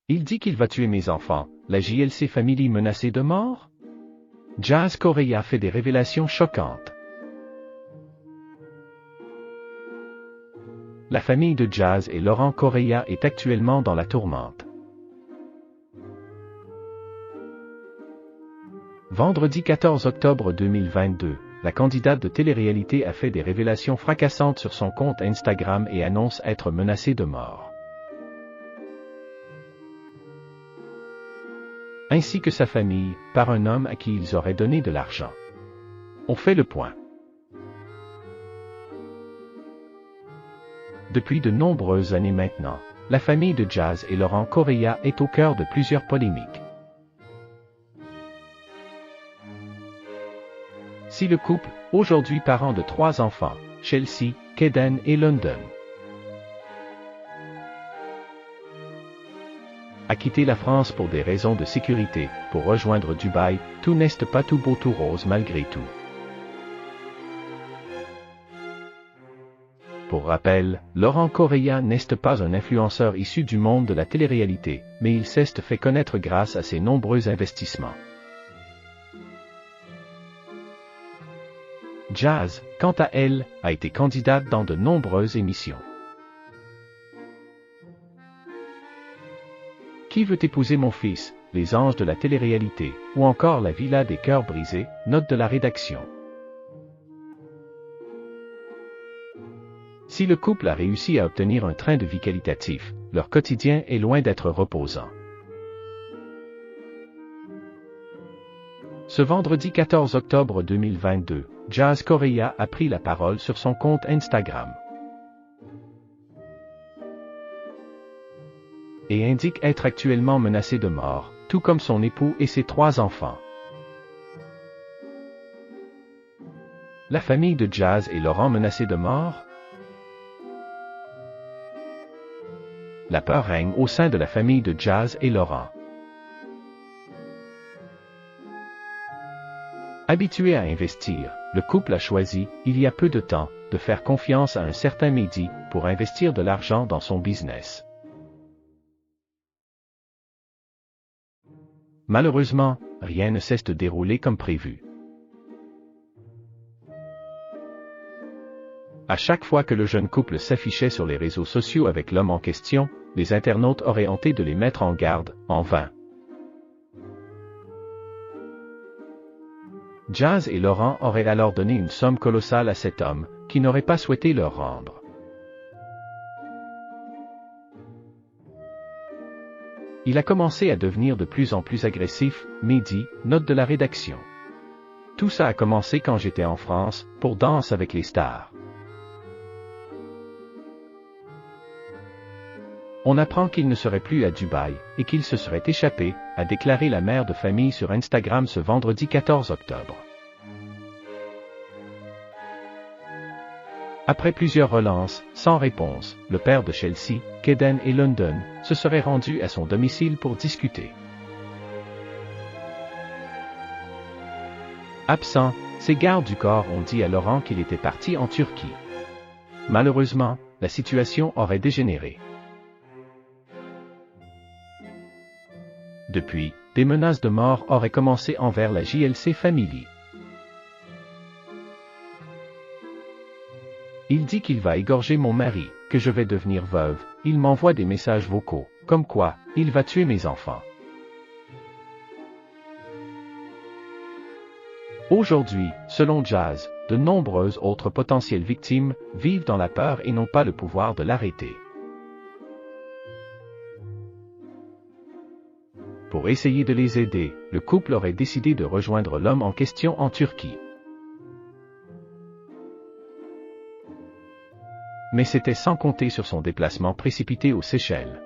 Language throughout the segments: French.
Il dit qu'il va tuer mes enfants, la JLC Family menacée de mort? Jazz Correia fait des révélations choquantes. La famille de Jazz et Laurent Correia est actuellement dans la tourmente. Vendredi 14 octobre 2022, la candidate de télé-réalité a fait des révélations fracassantes sur son compte Instagram et annonce être menacée de mort. Ainsi que sa famille, par un homme à qui ils auraient donné de l'argent. On fait le point. Depuis de nombreuses années maintenant, la famille de Jazz et Laurent Correia est au cœur de plusieurs polémiques. Si le couple, aujourd'hui parent de 3 enfants, Chelsea, Kaden et London, a quitté la France pour des raisons de sécurité, pour rejoindre Dubaï, tout n'est pas tout beau tout rose malgré tout. Pour rappel, Laurent Correia n'est pas un influenceur issu du monde de la télé-réalité, mais il s'est fait connaître grâce à ses nombreux investissements. Jazz, quant à elle, a été candidate dans de nombreuses émissions. Qui veut épouser mon fils, les anges de la télé-réalité, ou encore la villa des cœurs brisés, note de la rédaction. Si le couple a réussi à obtenir un train de vie qualitatif, leur quotidien est loin d'être reposant. Ce vendredi 14 octobre 2022, Jazz Correia a pris la parole sur son compte Instagram et indique être actuellement menacée de mort, tout comme son époux et ses 3 enfants. La famille de Jazz et Laurent menacés de mort? La peur règne au sein de la famille de Jazz et Laurent. Habitué à investir, le couple a choisi, il y a peu de temps, de faire confiance à un certain Mehdi pour investir de l'argent dans son business. Malheureusement, rien ne cesse de dérouler comme prévu. À chaque fois que le jeune couple s'affichait sur les réseaux sociaux avec l'homme en question, les internautes auraient tenté de les mettre en garde, en vain. Jazz et Laurent auraient alors donné une somme colossale à cet homme, qui n'aurait pas souhaité leur rendre. Il a commencé à devenir de plus en plus agressif, Mehdi, note de la rédaction. Tout ça a commencé quand j'étais en France, pour Danse avec les stars. On apprend qu'il ne serait plus à Dubaï, et qu'il se serait échappé, a déclaré la mère de famille sur Instagram ce vendredi 14 octobre. Après plusieurs relances, sans réponse, le père de Chelsea, Kaden et London, se serait rendu à son domicile pour discuter. Absent, ses gardes du corps ont dit à Laurent qu'il était parti en Turquie. Malheureusement, la situation aurait dégénéré. Depuis, des menaces de mort auraient commencé envers la JLC Family. Il dit qu'il va égorger mon mari, que je vais devenir veuve, il m'envoie des messages vocaux, comme quoi, il va tuer mes enfants. Aujourd'hui, selon Jazz, de nombreuses autres potentielles victimes vivent dans la peur et n'ont pas le pouvoir de l'arrêter. Pour essayer de les aider, le couple aurait décidé de rejoindre l'homme en question en Turquie. Mais c'était sans compter sur son déplacement précipité aux Seychelles.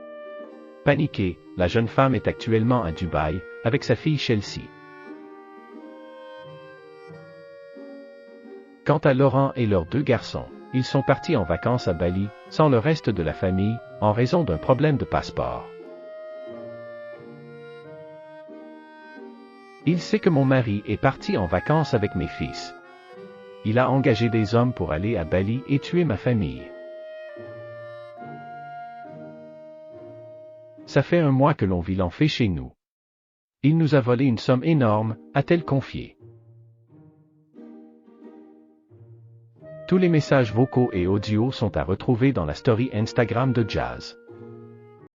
Paniquée, la jeune femme est actuellement à Dubaï, avec sa fille Chelsea. Quant à Laurent et leurs 2 garçons, ils sont partis en vacances à Bali, sans le reste de la famille, en raison d'un problème de passeport. Il sait que mon mari est parti en vacances avec mes fils. Il a engagé des hommes pour aller à Bali et tuer ma famille. Ça fait un mois que l'on vit l'enfer chez nous. Il nous a volé une somme énorme, a-t-elle confié. Tous les messages vocaux et audio sont à retrouver dans la story Instagram de Jazz.